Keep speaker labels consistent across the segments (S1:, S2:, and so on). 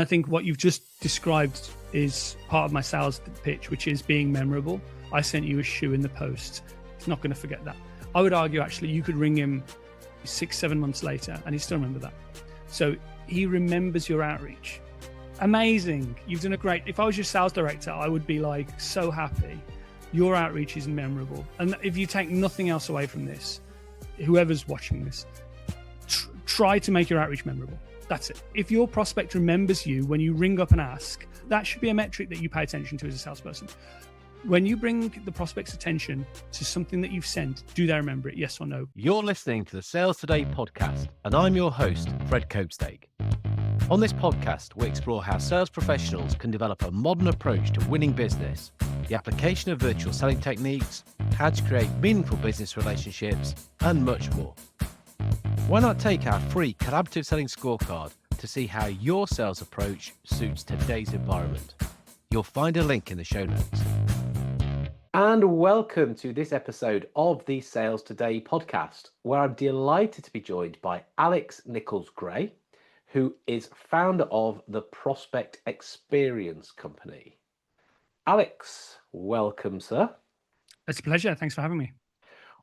S1: I think what you've just described is part of my sales pitch, which is being memorable. I sent you a shoe in the post. He's not going to forget that. I would argue, actually, you could ring him 6-7 months later and he'd still remember that. So he remembers your outreach. Amazing. You've done a great... If I was your sales director, I would be like so happy. Your outreach is memorable. And if you take nothing else away from this, whoever's watching this, try to make your outreach memorable. That's it. If your prospect remembers you when you ring up and ask, that should be a metric that you pay attention to as a salesperson. When you bring the prospect's attention to something that you've sent, do they remember it, yes or no?
S2: You're listening to the Sales Today podcast, and I'm your host, Fred Copestake. On this podcast, we explore how sales professionals can develop a modern approach to winning business, the application of virtual selling techniques, how to create meaningful business relationships, and much more. Why not take our free collaborative selling scorecard to see how your sales approach suits today's environment? You'll find a link in the show notes. And welcome to this episode of the Sales Today podcast, where I'm delighted to be joined by Alex Nicholls-Gray, who is founder of the Prospect Experience Company. Alex, welcome, sir.
S1: It's a pleasure. Thanks for having me.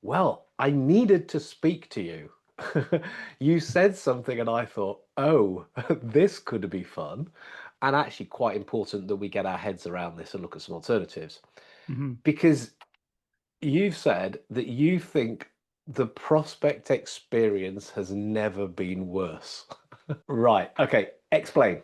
S2: Well, I needed to speak to you. You said something and I thought, oh, this could be fun, and actually quite important that we get our heads around this and look at some alternatives. Because you've said that you think the prospect experience has never been worse. Right. Okay. Explain.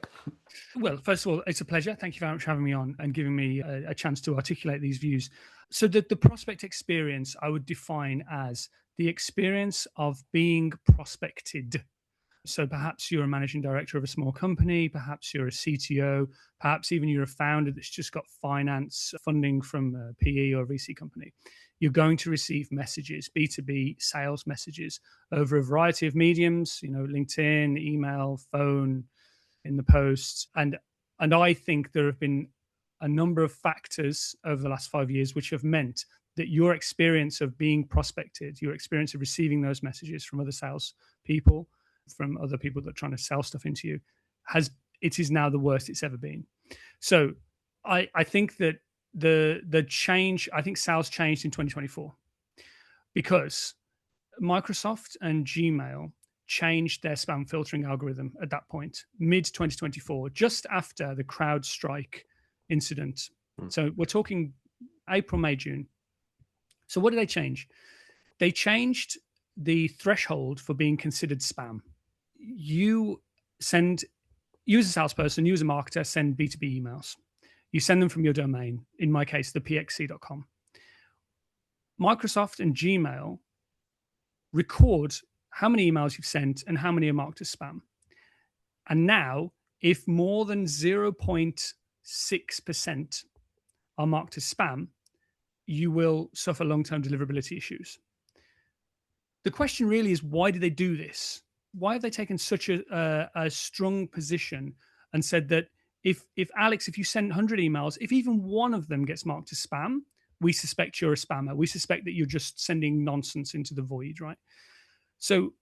S1: Well, first of all, it's a pleasure. Thank you very much for having me on and giving me a chance to articulate these views. So the prospect experience, I would define as the experience of being prospected. So perhaps you're a managing director of a small company, perhaps you're a CTO, perhaps even you're a founder that's just got finance funding from a PE or a VC company. You're going to receive messages, B2B sales messages over a variety of mediums, LinkedIn, email, phone, in the posts. And I think there have been a number of factors over the last 5 years which have meant that your experience of being prospected, your experience of receiving those messages from other sales people, from other people that are trying to sell stuff into you, it is now the worst it's ever been. So I think that the change, I think sales changed in 2024 because Microsoft and Gmail changed their spam filtering algorithm at that point, mid-2024, just after the CrowdStrike incident. So we're talking April, May, June. So what did they change? They changed the threshold for being considered spam. You as a salesperson, you as a marketer, send B2B emails. You send them from your domain, in my case, the pxc.com. Microsoft and Gmail record how many emails you've sent and how many are marked as spam. And now, if more than 0.6% are marked as spam, you will suffer long-term deliverability issues. The question really is, why did they do this? Why have they taken such a strong position and said that if Alex, if you send 100 emails, if even one of them gets marked as spam, we suspect you're a spammer. We suspect that you're just sending nonsense into the void, right? So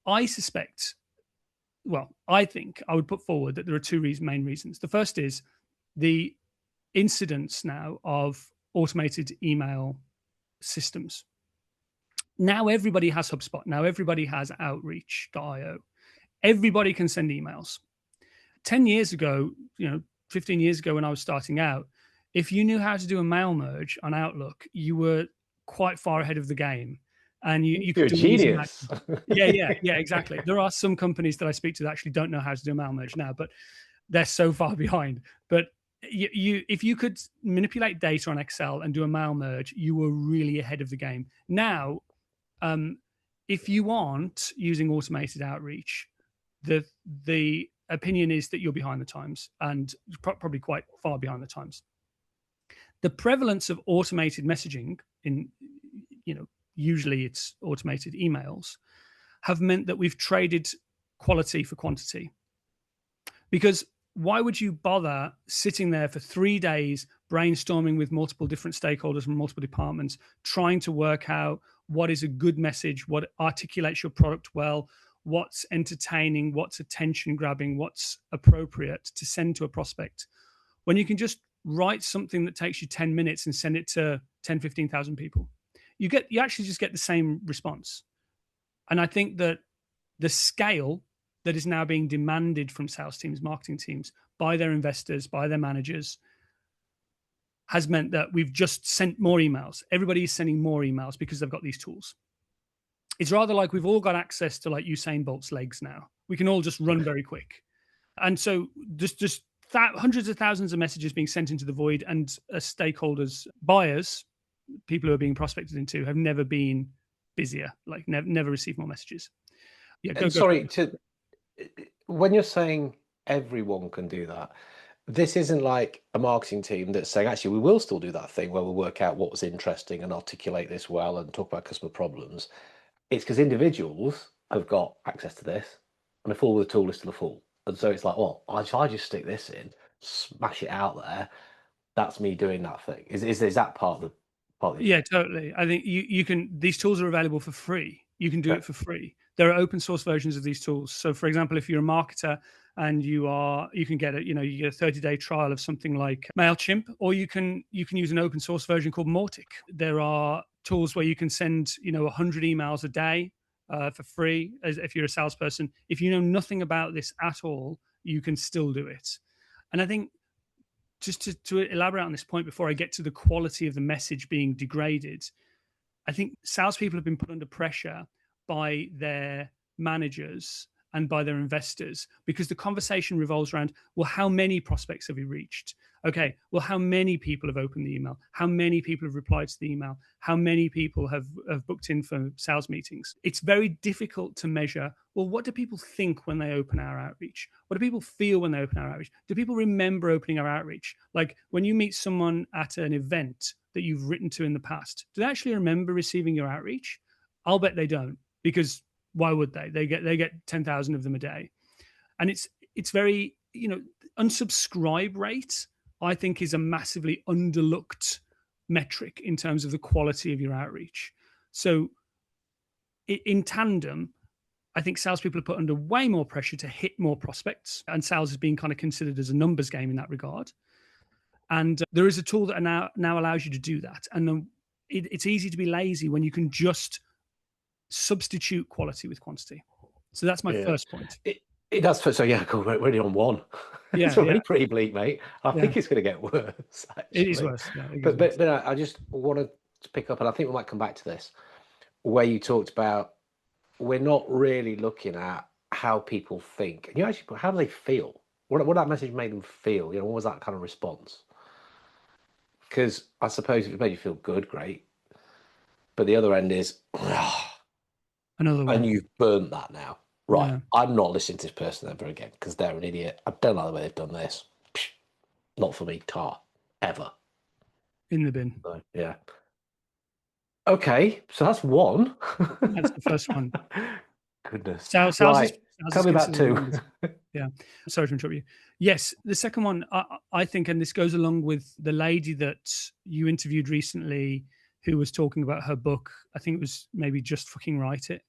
S1: I think I would put forward that there are two main reasons. The first is the incidence now of automated email systems. Now everybody has HubSpot. Now everybody has Outreach.io. Everybody can send emails. 10 years ago, 15 years ago when I was starting out, if you knew how to do a mail merge on Outlook, you were quite far ahead of the game. And you could do
S2: a genius.
S1: Yeah, exactly. There are some companies that I speak to that actually don't know how to do a mail merge now, but they're so far behind. But if you could manipulate data on Excel and do a mail merge, you were really ahead of the game. Now, if you aren't using automated outreach, the opinion is that you're behind the times, and probably quite far behind the times. The prevalence of automated messaging usually it's automated emails, have meant that we've traded quality for quantity. Because why would you bother sitting there for 3 days brainstorming with multiple different stakeholders from multiple departments, trying to work out what is a good message, what articulates your product well, what's entertaining, what's attention grabbing, what's appropriate to send to a prospect, when you can just write something that takes you 10 minutes and send it to 10, 15,000 people, you actually just get the same response. And I think that the scale that is now being demanded from sales teams, marketing teams, by their investors, by their managers, has meant that we've just sent more emails. Everybody is sending more emails because they've got these tools. It's rather like we've all got access to like Usain Bolt's legs now. We can all just run very quick. And so just hundreds of thousands of messages being sent into the void, and stakeholders, buyers, people who are being prospected into, have never been busier, like never received more messages.
S2: Yeah, sorry, when you're saying everyone can do that, this isn't like a marketing team that's saying, actually, we will still do that thing where we'll work out what was interesting and articulate this well and talk about customer problems. It's because individuals have got access to this and a fool with a tool is still a fool. And so it's like, well, if I just stick this in, smash it out there, that's me doing that thing. Is that part of the
S1: Yeah, totally. I think you can, these tools are available for free. You can do it for free. There are open source versions of these tools. So for example, if you're a marketer and you can get you get a 30-day trial of something like MailChimp, or you can use an open source version called Mautic. There are tools where you can send 100 emails a day for free. If you're a salesperson, if you know nothing about this at all, you can still do it. And I think, just to elaborate on this point before I get to the quality of the message being degraded, I think salespeople have been put under pressure by their managers and by their investors, because the conversation revolves around, well, how many prospects have we reached? Okay, well, how many people have opened the email? How many people have replied to the email? How many people have booked in for sales meetings? It's very difficult to measure, well, what do people think when they open our outreach? What do people feel when they open our outreach? Do people remember opening our outreach? Like when you meet someone at an event that you've written to in the past, do they actually remember receiving your outreach? I'll bet they don't, because why would they? They get 10,000 of them a day. And it's very, unsubscribe rate, I think, is a massively underlooked metric in terms of the quality of your outreach. So in tandem, I think salespeople are put under way more pressure to hit more prospects, and sales is being kind of considered as a numbers game in that regard. And there is a tool that now allows you to do that. And it's easy to be lazy when you can just substitute quality with quantity. So that's my first point.
S2: So yeah, cool. We're already on one. It's already pretty bleak, mate. I think it's going to get worse. Actually.
S1: It is worse. Yeah,
S2: but I just wanted to pick up, and I think we might come back to this, where you talked about we're not really looking at how people think. And you actually, how do they feel? What that message made them feel? What was that kind of response? Because I suppose if it made you feel good, great. But the other end is,
S1: another one.
S2: And you've burnt that now. Right, yeah. I'm not listening to this person ever again because they're an idiot. I don't like the way they've done this. Not for me, ever.
S1: In the bin.
S2: So, yeah. Okay, so that's one.
S1: That's the first one.
S2: Goodness.
S1: Sales
S2: tell me about two.
S1: Yeah. Sorry to interrupt you. Yes, the second one, I think, and this goes along with the lady that you interviewed recently who was talking about her book. I think it was maybe Just Fucking Write It.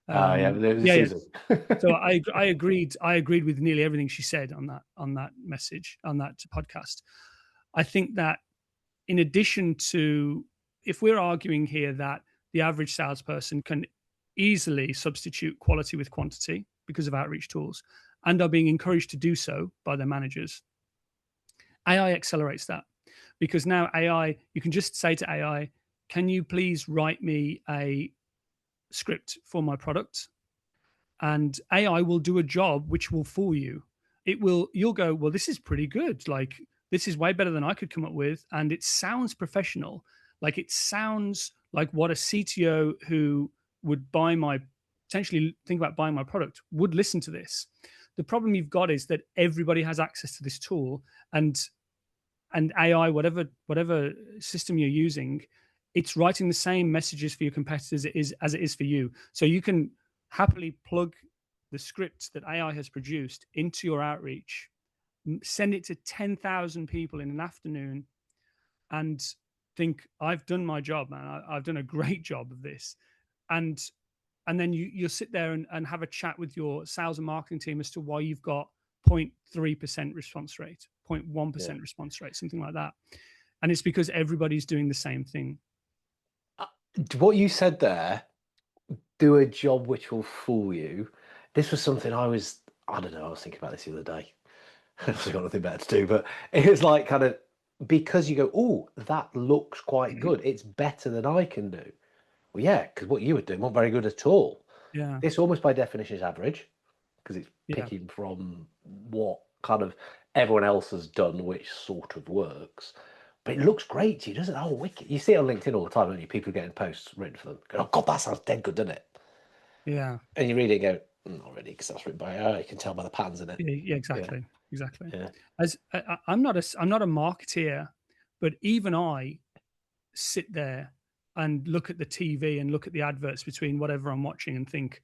S2: Susan.
S1: So I agreed with nearly everything she said on that message, on that podcast. I think that in addition to, if we're arguing here that the average salesperson can easily substitute quality with quantity because of outreach tools and are being encouraged to do so by their managers, AI accelerates that, because now AI, you can just say to AI, can you please write me a script for my product? And AI will do a job which will fool you. You'll go, well, this is pretty good. Like, this is way better than I could come up with. And it sounds professional. Like, it sounds like what a CTO who would potentially think about buying my product would listen to this. The problem you've got is that everybody has access to this tool, and AI, whatever system you're using, it's writing the same messages for your competitors as it is for you. So you can happily plug the script that AI has produced into your outreach, send it to 10,000 people in an afternoon, and think, I've done my job, man. I've done a great job of this. And and then you'll sit there and have a chat with your sales and marketing team as to why you've got 0.3% response rate, 0.1% response rate, something like that. And it's because everybody's doing the same thing.
S2: What you said there, do a job which will fool you. This was something I was thinking about this the other day. I've got nothing better to do, but it was like kind of, because you go, oh, that looks quite good. It's better than I can do. Well, yeah, because what you were doing wasn't very good at all.
S1: Yeah.
S2: This almost by definition is average, because it's picking from what kind of everyone else has done, which sort of works. But it looks great to you, doesn't it? Oh, wicked. You see it on LinkedIn all the time, don't you? People getting posts written for them. Go, oh, God, that sounds dead good, doesn't it?
S1: Yeah.
S2: And you read it and go, not really, because that's written by AI. You can tell by the patterns in it.
S1: Yeah, exactly. Yeah. Exactly.
S2: Yeah.
S1: As I'm not a marketeer, but even I sit there and look at the TV and look at the adverts between whatever I'm watching and think,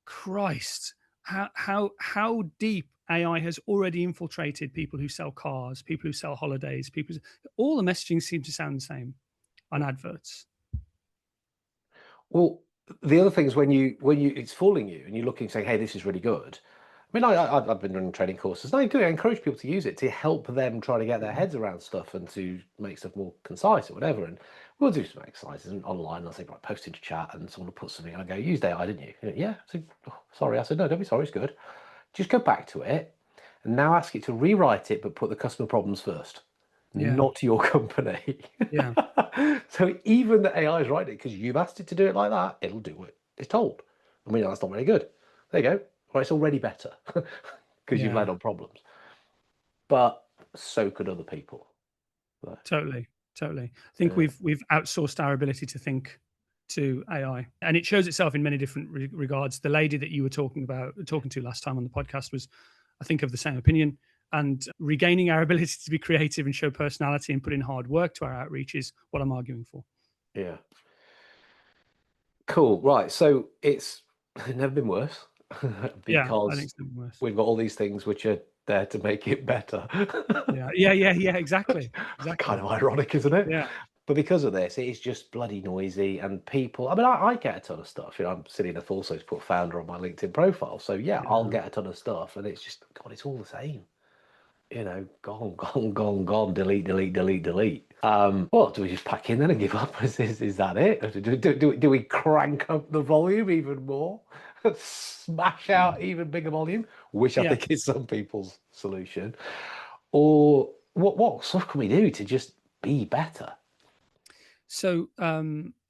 S1: Christ, how deep AI has already infiltrated people who sell cars, people who sell holidays, all the messaging seems to sound the same on adverts.
S2: Well, the other thing is when you it's fooling you and you're looking saying, hey, this is really good. I mean, I've been running training courses. I encourage people to use it to help them try to get their heads around stuff and to make stuff more concise or whatever. And we'll do some exercises online. I'll say, right, post into chat, and someone will put something. I go, used AI, didn't you? Yeah. I said, oh, sorry. I said, no, don't be sorry. It's good. Just go back to it and now ask it to rewrite it, but put the customer problems first, not your company.
S1: Yeah.
S2: So even the AI is writing it because you've asked it to do it like that, it'll do what it's told. I mean, that's not very good. There you go. Well, it's already better because you've led on problems. But so could other people.
S1: Totally. I think we've outsourced our ability to think to AI, and it shows itself in many different regards. The lady that you were talking to last time on the podcast was, I think, of the same opinion. And regaining our ability to be creative and show personality and put in hard work to our outreach is what I'm arguing for.
S2: Yeah. Cool. Right. So it's never been worse. Because
S1: I think it's never worse.
S2: We've got all these things which are there to make it better.
S1: Yeah. Exactly.
S2: Kind of ironic, isn't it?
S1: Yeah.
S2: But because of this, it is just bloody noisy, and people. I mean, I get a ton of stuff. I'm silly enough also to put founder on my LinkedIn profile, so I'll get a ton of stuff, and it's just, God, it's all the same. Gone, delete. Well, do we just pack in then and give up? Is that it? Do we crank up the volume even more? Smash out even bigger volume, which I think is some people's solution. Or what stuff can we do to just be better?
S1: So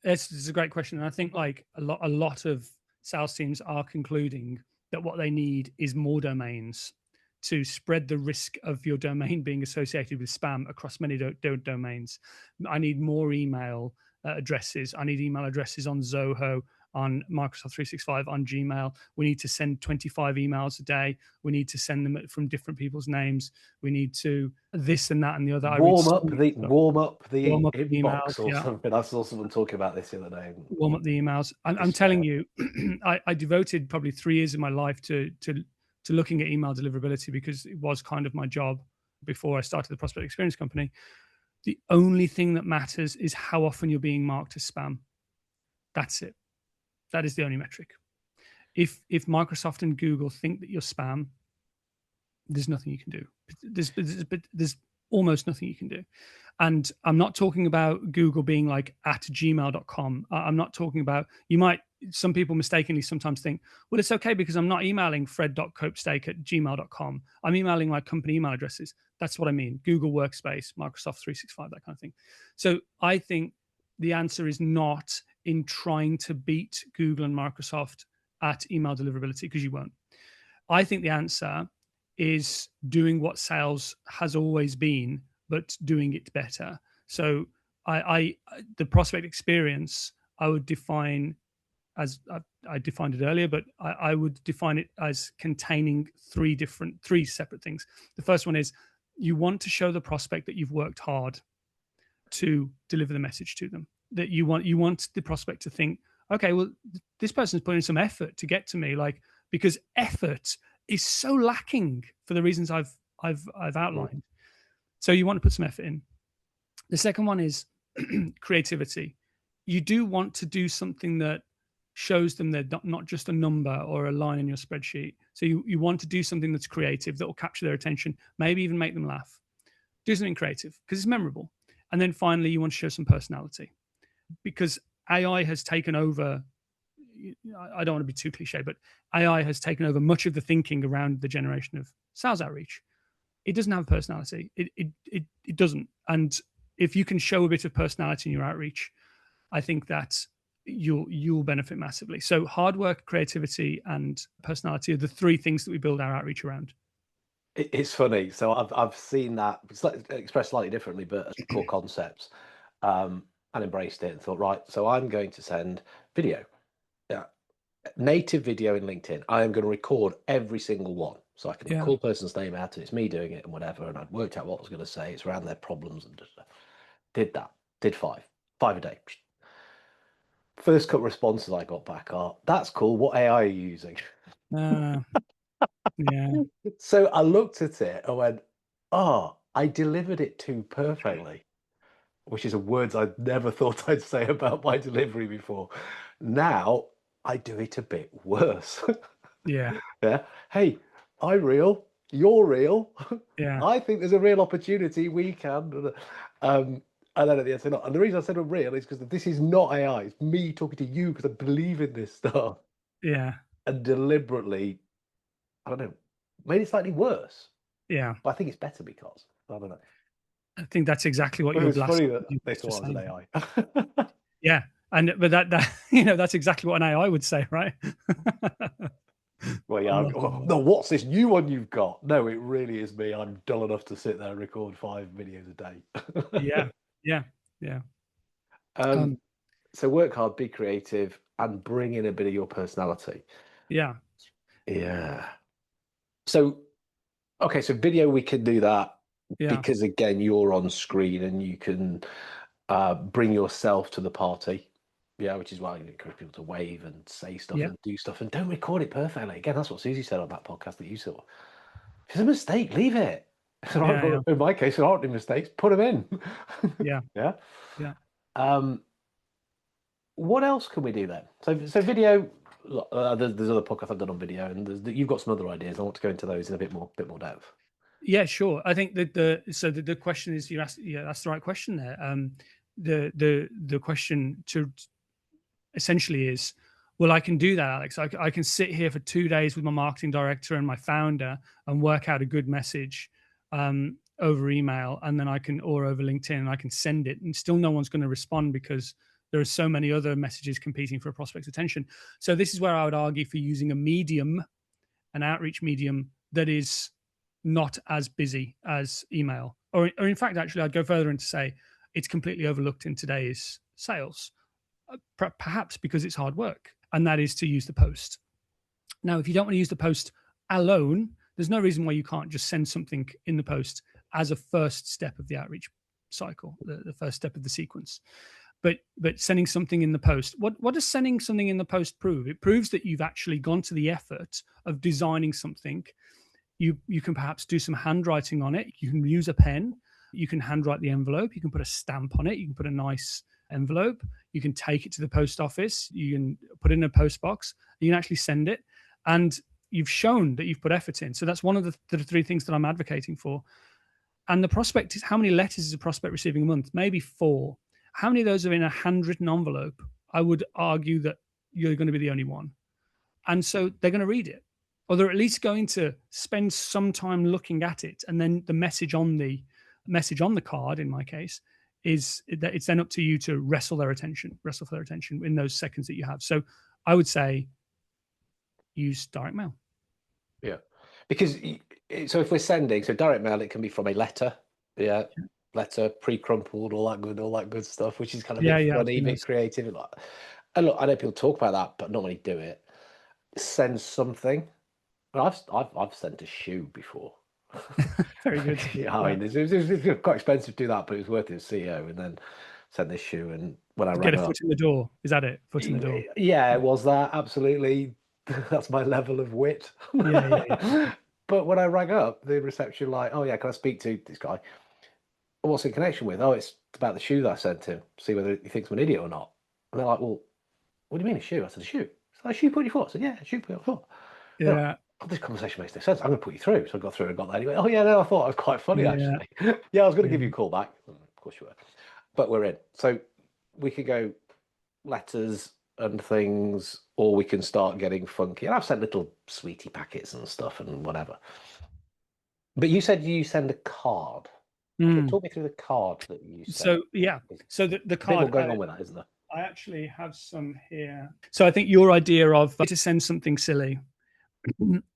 S1: this is a great question, and I think like a lot of sales teams are concluding that what they need is more domains to spread the risk of your domain being associated with spam across many domains. I need more email addresses. I need email addresses on Zoho, on Microsoft 365, on Gmail. We need to send 25 emails a day. We need to send them from different people's names. We need to this and that and the other.
S2: Warm up the inbox
S1: emails,
S2: or something. I saw someone talking about this the other day.
S1: Warm up the emails. I'm telling you, I devoted probably 3 years of my life to looking at email deliverability because it was kind of my job before I started the Prospect Experience Company. The only thing that matters is how often you're being marked as spam. That's it. That is the only metric. If Microsoft and Google think that you're spam, there's nothing you can do. There's almost nothing you can do. And I'm not talking about Google being like at gmail.com. I'm not talking about, some people mistakenly sometimes think, well, it's okay because I'm not emailing fred.copestake@gmail.com. I'm emailing my company email addresses. That's what I mean. Google Workspace, Microsoft 365, that kind of thing. So I think the answer is not in trying to beat Google and Microsoft at email deliverability, because you won't. I think the answer is doing what sales has always been, but doing it better. So the prospect experience, I would define as I defined it earlier, but I would define it as containing three separate things. The first one is you want to show the prospect that you've worked hard to deliver the message to them. That you want the prospect to think, okay, well, this person's putting some effort to get to me, because effort is so lacking for the reasons I've outlined. So you want to put some effort in. The second one is creativity. You do want to do something that shows them they're not just a number or a line in your spreadsheet. So you want to do something that's creative, that will capture their attention, maybe even make them laugh. Do something creative because it's memorable. And then finally, you want to show some personality, because AI has taken over. I don't want to be too cliche, but AI has taken over much of the thinking around the generation of sales outreach. It doesn't have a personality. It doesn't. And if you can show a bit of personality in your outreach, I think that you'll benefit massively. So hard work, creativity, and personality are the three things that we build our outreach around.
S2: It's funny. So I've seen that expressed slightly differently, but as core concepts, and embraced it and thought, right, so I'm going to send video, native video in LinkedIn. I am going to record every single one. So I can call the person's name out and it's me doing it and whatever. And I'd worked out what I was going to say. It's around their problems and just did that. Did five a day. First couple responses I got back are, that's cool. What AI are you using?
S1: Yeah.
S2: So I looked at it and went, oh, I delivered it too perfectly, which is a words I'd never thought I'd say about my delivery before. Now I do it a bit worse.
S1: Yeah.
S2: Yeah. Hey, I'm real. You're real.
S1: Yeah.
S2: I think there's a real opportunity. We can. And then at the end, say, no. And the reason I said I'm real is because this is not AI. It's me talking to you because I believe in this stuff.
S1: Yeah.
S2: And deliberately, I don't know, made it slightly worse.
S1: Yeah.
S2: But I think it's better because, I don't know.
S1: I think that's exactly what
S2: But
S1: you're
S2: it's funny
S1: blasting.
S2: that they thought I was an AI.
S1: Yeah. But that that's exactly what an AI would say, right?
S2: Well, yeah. No, what's this new one you've got? No, it really is me. I'm dull enough to sit there and record 5 videos a day.
S1: Yeah.
S2: So work hard, be creative, and bring in a bit of your personality.
S1: Yeah.
S2: So, okay, so video, we can do that because, again, you're on screen and you can bring yourself to the party. Yeah, which is why I encourage people to wave and say stuff and do stuff, and don't record it perfectly. Again, that's what Susie said on that podcast that you saw. If it's a mistake, leave it. In my case, there aren't any mistakes. Put them in.
S1: Yeah.
S2: What else can we do then? So video. There's other podcasts I've done on video, and you've got some other ideas. I want to go into those in a bit more depth.
S1: Yeah, sure. I think that the question is, you asked, that's the right question there. The question to essentially is, well, I can do that, Alex. I can sit here for 2 days with my marketing director and my founder and work out a good message over email, and then or over LinkedIn, and I can send it, and still no one's going to respond because there are so many other messages competing for a prospect's attention. So this is where I would argue for using an outreach medium that is not as busy as email. Or in fact, actually, I'd go further and to say it's completely overlooked in today's sales, perhaps because it's hard work, and that is to use the post. Now, if you don't want to use the post alone, there's no reason why you can't just send something in the post as a first step of the outreach cycle, the first step of the sequence. But sending something in the post, what does sending something in the post prove? It proves that you've actually gone to the effort of designing something. You can perhaps do some handwriting on it. You can use a pen. You can handwrite the envelope. You can put a stamp on it. You can put a nice envelope. You can take it to the post office. You can put it in a post box. You can actually send it. And you've shown that you've put effort in. So that's one of the 3 things that I'm advocating for. And the prospect is, how many letters is a prospect receiving a month? Maybe 4. How many of those are in a handwritten envelope? I would argue that you're going to be the only one. And so they're going to read it, or they're at least going to spend some time looking at it. And then the message on the card, in my case, is that it's then up to you to wrestle for their attention in those seconds that you have. So I would say use direct mail.
S2: Yeah, because so if we're sending, so direct mail, it can be from a letter. Yeah. Letter, pre-crumpled, all that good stuff, which is kind of funny, a bit creative. And look, I know people talk about that, but not many do it. Send something. I've sent a shoe before.
S1: Very good.
S2: I mean, it was quite expensive to do that, but it was worth it as CEO. And then sent this shoe, and when I rang
S1: get a foot in the door. Is that it? Foot in the door.
S2: Yeah, it was that, absolutely. That's my level of wit.
S1: Yeah.
S2: But when I rang up, the reception oh yeah, can I speak to this guy? What's in connection with? Oh, it's about the shoe that I sent him. See whether he thinks I'm an idiot or not. And they're like, well, what do you mean a shoe? I said, a shoe. So a shoe put your foot? I said, yeah, a shoe put your foot.
S1: Yeah.
S2: Oh, this conversation makes no sense. I'm going to put you through. So I got through and got there. And he went, oh, yeah, no, I thought it was quite funny,
S1: Yeah.
S2: actually. Yeah, I was going to
S1: Yeah.
S2: give you a call back. Of course you were. But we're in. So we could go letters and things, or we can start getting funky. And I've sent little sweetie packets and stuff and whatever. But you said you send a card. Okay, talk me through the card that you sent.
S1: So, yeah. So the card...
S2: There's more going on with that, isn't there?
S1: I actually have some here. So I think your idea of to send something silly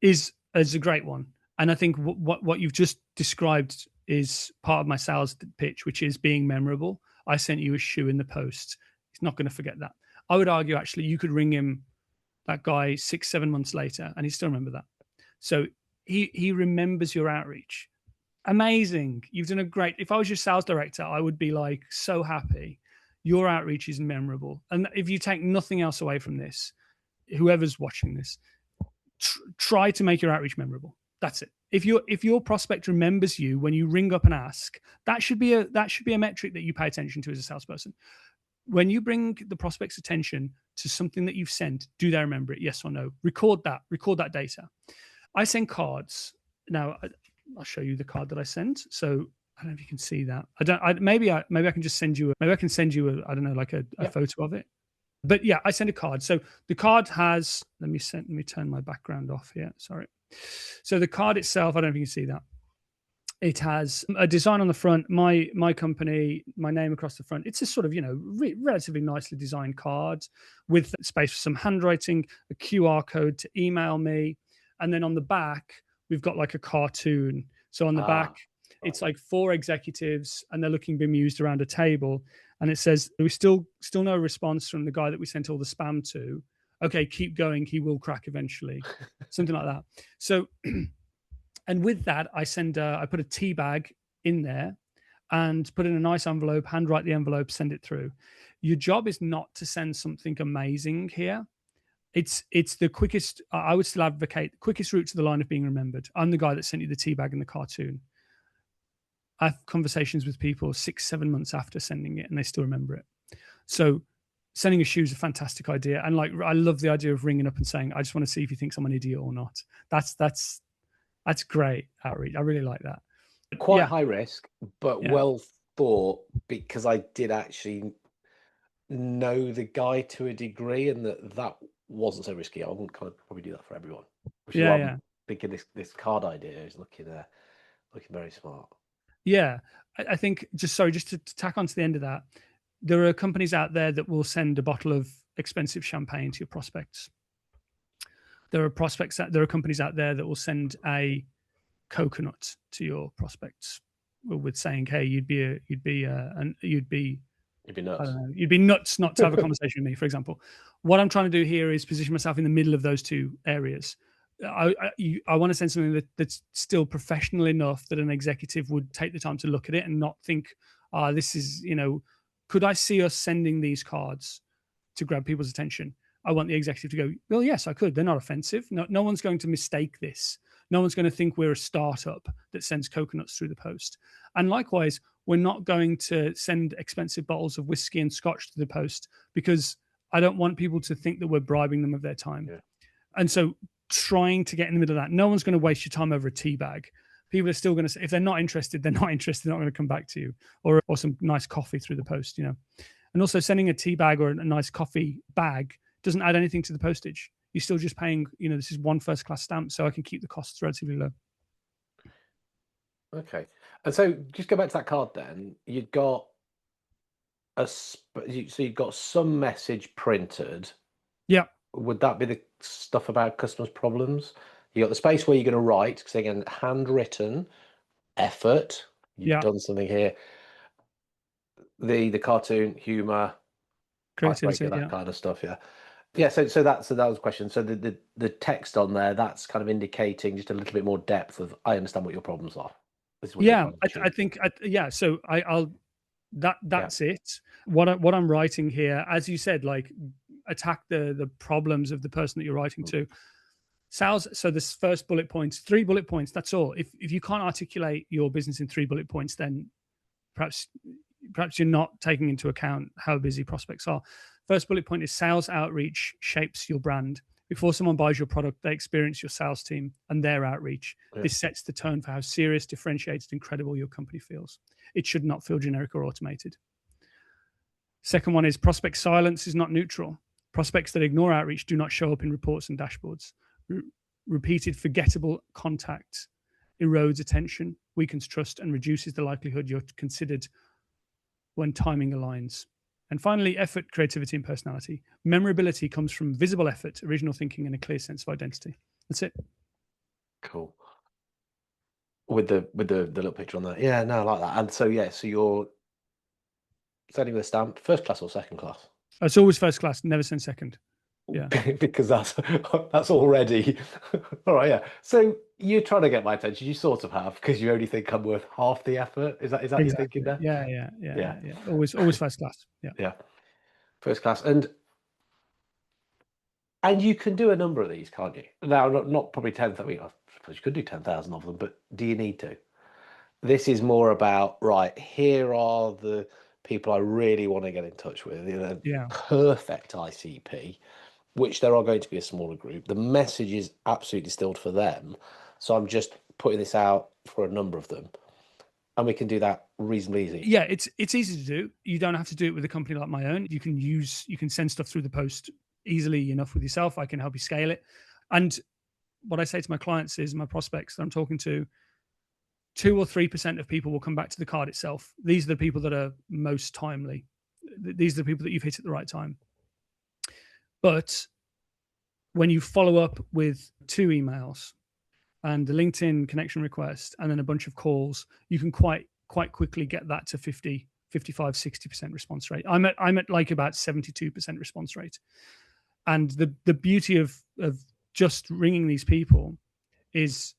S1: is a great one. And I think what you've just described is part of my sales pitch, which is being memorable. I sent you a shoe in the post. He's not going to forget that. I would argue, actually, you could ring him, that guy, 6-7 months later, and he'd still remember that. So he remembers your outreach. Amazing. You've done a great... If I was your sales director, I would be like so happy. Your outreach is memorable. And if you take nothing else away from this, whoever's watching this, try to make your outreach memorable. That's it. If your prospect remembers you when you ring up and ask, that should be a metric that you pay attention to as a salesperson. When you bring the prospect's attention to something that you've sent, do they remember it? Yes or no? Record that data. I send cards. Now, I'll show you the card that I sent. So I don't know if you can see that. Maybe I can just send you I don't know, like a photo of it. But yeah, I send a card. So the card has, let me turn my background off here. Sorry. So the card itself, I don't know if you can see that. It has a design on the front, my company, my name across the front. It's a sort of, relatively nicely designed card with space for some handwriting, a QR code to email me. And then on the back, we've got like a cartoon. So on the back, it's like 4 executives and they're looking bemused around a table. And it says, we still no response from the guy that we sent all the spam to. Okay, keep going. He will crack eventually. Something like that. So, and with that, I put a tea bag in there and put in a nice envelope, handwrite the envelope, send it through. Your job is not to send something amazing here. It's the quickest, I would still advocate, quickest route to the line of being remembered. I'm the guy that sent you the tea bag and the cartoon. I have conversations with people 6-7 months after sending it and they still remember it. So sending a shoe is a fantastic idea. And like, I love the idea of ringing up and saying, I just want to see if you think I'm an idiot or not. That's great outreach. I really like that.
S2: Quite high risk, but well thought, because I did actually know the guy to a degree and that wasn't so risky. I wouldn't kind of probably do that for everyone. Which is why I'm thinking this card idea is looking very smart. Yeah,
S1: I think just to tack on to the end of that, there are companies out there that will send a bottle of expensive champagne to your prospects. There are companies out there that will send a coconut to your prospects with saying, "Hey, you'd be nuts. I don't know, you'd be nuts not to have a conversation with me," for example. What I'm trying to do here is position myself in the middle of those two areas. I want to send something that's still professional enough that an executive would take the time to look at it and not think, this is, could I see us sending these cards to grab people's attention? I want the executive to go, well, yes, I could. They're not offensive. No one's going to mistake this. No one's going to think we're a startup that sends coconuts through the post. And likewise, we're not going to send expensive bottles of whiskey and scotch to the post because I don't want people to think that we're bribing them of their time. Yeah. And so trying to get in the middle of that, no one's going to waste your time over a tea bag. People are still going to say, if they're not interested, they're not interested. They're not going to come back to you, or some nice coffee through the post, And also sending a tea bag or a nice coffee bag doesn't add anything to the postage. You're still just paying, this is one first class stamp, so I can keep the costs relatively low.
S2: Okay. And so just go back to that card then. You've got you've got some message printed.
S1: Yeah.
S2: Would that be the stuff about customers' problems? You got the space where you're going to write, because again, handwritten, effort. You've done something here. The cartoon, humor,
S1: creativity,
S2: that kind of stuff. Yeah. Yeah. So that was the question. So the text on there, that's kind of indicating just a little bit more depth of, I understand what your problems are.
S1: I think. So that's it. What I'm writing here, as you said, like, attack the problems of the person that you're writing to. Sales. So this first bullet points, 3 bullet points. That's all. If you can't articulate your business in 3 bullet points, then perhaps you're not taking into account how busy prospects are. First bullet point is sales outreach shapes your brand. Before someone buys your product, they experience your sales team and their outreach.
S2: Yeah.
S1: This sets the tone for how serious, differentiated, and credible your company feels. It should not feel generic or automated. Second one is prospect silence is not neutral. Prospects that ignore outreach do not show up in reports and dashboards. Repeated forgettable contact erodes attention, weakens trust, and reduces the likelihood you're considered when timing aligns. And finally, effort, creativity, and personality. Memorability comes from visible effort, original thinking, and a clear sense of identity. That's it.
S2: Cool. With the little picture on there. Yeah, no, I like that. And so you're sending with a stamp, first class or second class?
S1: It's always first class, never send second. Yeah.
S2: Because that's already all right. Yeah. So you're trying to get my attention. You sort of have, because you only think I'm worth half the effort. Is that
S1: Exactly.
S2: your thinking there?
S1: Yeah. Always first class.
S2: Yeah. First class. And you can do a number of these, can't you? Now, not probably 10,000. I mean, I suppose you could do 10,000 of them, but do you need to? This is more about, right, here are the people I really want to get in touch with. Perfect ICP, which there are going to be a smaller group. The message is absolutely distilled for them. So I'm just putting this out for a number of them. And we can do that reasonably easy.
S1: Yeah, it's easy to do. You don't have to do it with a company like my own. You can send stuff through the post easily enough with yourself. I can help you scale it. And what I say to my clients is, my prospects that I'm talking to, 2 or 3% of people will come back to the card itself. These are the people that are most timely. These are the people that you've hit at the right time. But when you follow up with 2 emails and the LinkedIn connection request and then a bunch of calls, you can quite quickly get that to 50, 55, 60% response rate. I'm at like about 72% response rate. And the beauty of just ringing these people is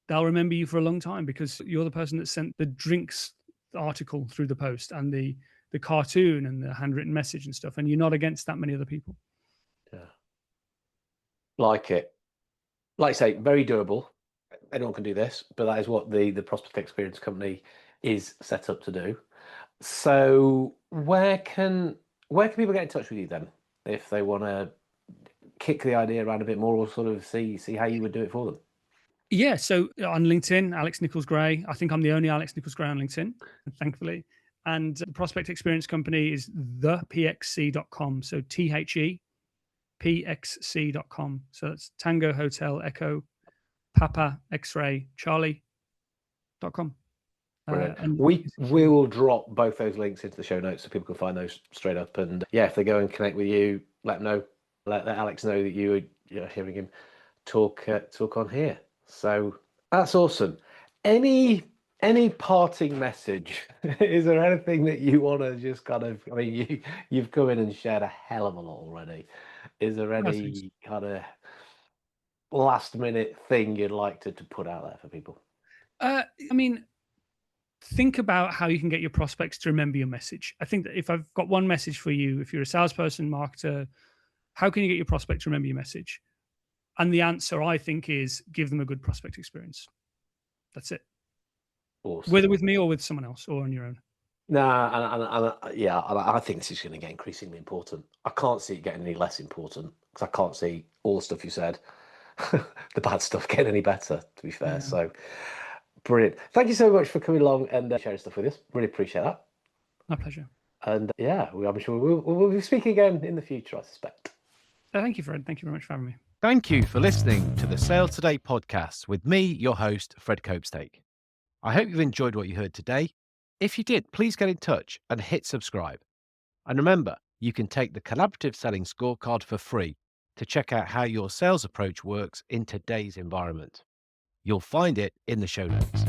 S1: they'll remember you for a long time, because you're the person that sent the drinks article through the post and the cartoon and the handwritten message and stuff, and you're not against that many other people.
S2: Yeah. Like it. Like I say, very doable. Anyone can do this, but that is what the Prospect Experience Company is set up to do. So where can people get in touch with you then, if they want to kick the idea around a bit more, or sort of see how you would do it for them?
S1: Yeah, so on LinkedIn, Alex Nicholls-Gray. I think I'm the only Alex Nicholls-Gray on LinkedIn, thankfully. And the Prospect Experience Company is thepxc.com. So thepxc.com. So that's Tango Hotel Echo Papa X-Ray Charlie.com.
S2: And we will drop both those links into the show notes so people can find those straight up. And yeah, if they go and connect with you, let them know. Let Alex know that you're hearing him talk on here. So that's awesome. Any parting message? Is there anything that you want to just kind of? I mean, you've come in and shared a hell of a lot already. Is there any kind of last minute thing you'd like to put out there for people?
S1: I mean, think about how you can get your prospects to remember your message. I think that if I've got one message for you, if you're a salesperson, marketer, how can you get your prospects to remember your message? And the answer, I think, is give them a good prospect experience. That's it.
S2: Awesome.
S1: Whether with me or with someone else or on your own.
S2: Nah, I think this is going to get increasingly important. I can't see it getting any less important, because I can't see all the stuff you said, the bad stuff, getting any better, to be fair. Yeah. So brilliant. Thank you so much for coming along and sharing stuff with us. Really appreciate that.
S1: My pleasure.
S2: And I'm sure we'll be speaking again in the future, I suspect.
S1: Thank you, Fred. Thank you very much for having me.
S2: Thank you for listening to the Sales Today podcast with me, your host, Fred Copestake. I hope you've enjoyed what you heard today. If you did, please get in touch and hit subscribe. And remember, you can take the Collaborative Selling Scorecard for free to check out how your sales approach works in today's environment. You'll find it in the show notes.